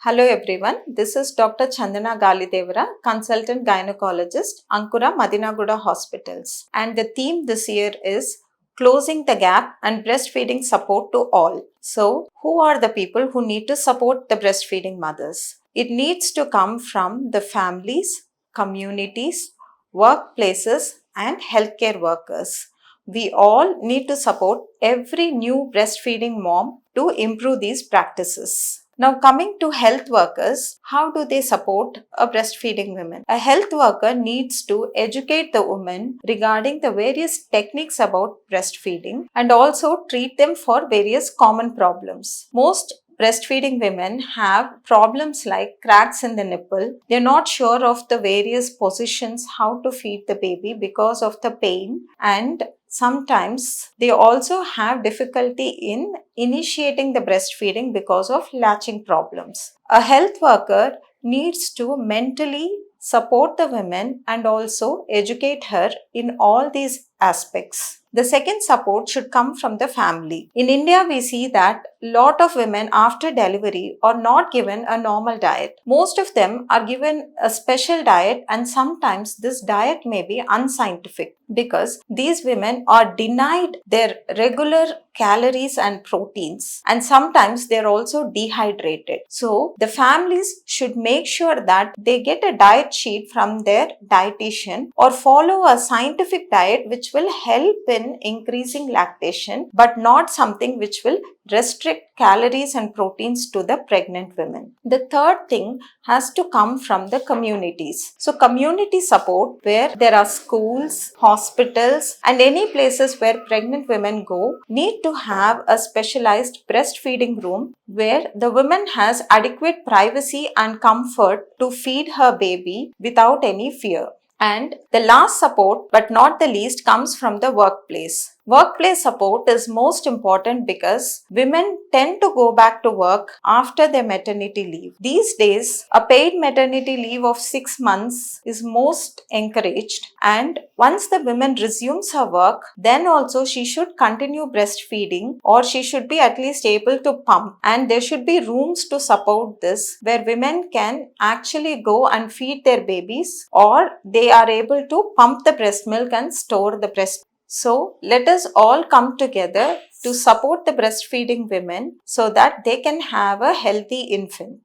Hello everyone, this is Dr. Chandana Galidevra, Consultant Gynecologist, Ankura, Madeenaguda Hospitals. And the theme this year is Closing the Gap and Breastfeeding Support to All. So, who are the people who need to support the breastfeeding mothers? It needs to come from the families, communities, workplaces, and healthcare workers. We all need to support every new breastfeeding mom to improve these practices. Now, coming to health workers, how do they support a breastfeeding woman? A health worker needs to educate the woman regarding the various techniques about breastfeeding and also treat them for various common problems. Most breastfeeding women have problems like cracks in the nipple. They're not sure of the various positions how to feed the baby because of the pain, and sometimes they also have difficulty in initiating the breastfeeding because of latching problems. A health worker needs to mentally support the women and also educate her in all these aspects. The second support should come from the family. In India, we see that a lot of women after delivery are not given a normal diet. Most of them are given a special diet, and sometimes this diet may be unscientific because these women are denied their regular calories and proteins, and sometimes they're also dehydrated. So the families should make sure that they get a diet sheet from their dietitian or follow a scientific diet which will help in increasing lactation, but not something which will restrict calories and proteins to the pregnant women. The third thing has to come from the communities. So community support, where there are schools, hospitals, and any places where pregnant women go, need to have a specialized breastfeeding room where the woman has adequate privacy and comfort to feed her baby without any fear. And the last support, but not the least, comes from the workplace. Workplace support is most important because women tend to go back to work after their maternity leave. These days, a paid maternity leave of 6 months is most encouraged, and once the woman resumes her work, then also she should continue breastfeeding, or she should be at least able to pump, and there should be rooms to support this where women can actually go and feed their babies, or they are able to pump the breast milk and store the breast. So let us all come together to support the breastfeeding women so that they can have a healthy infant.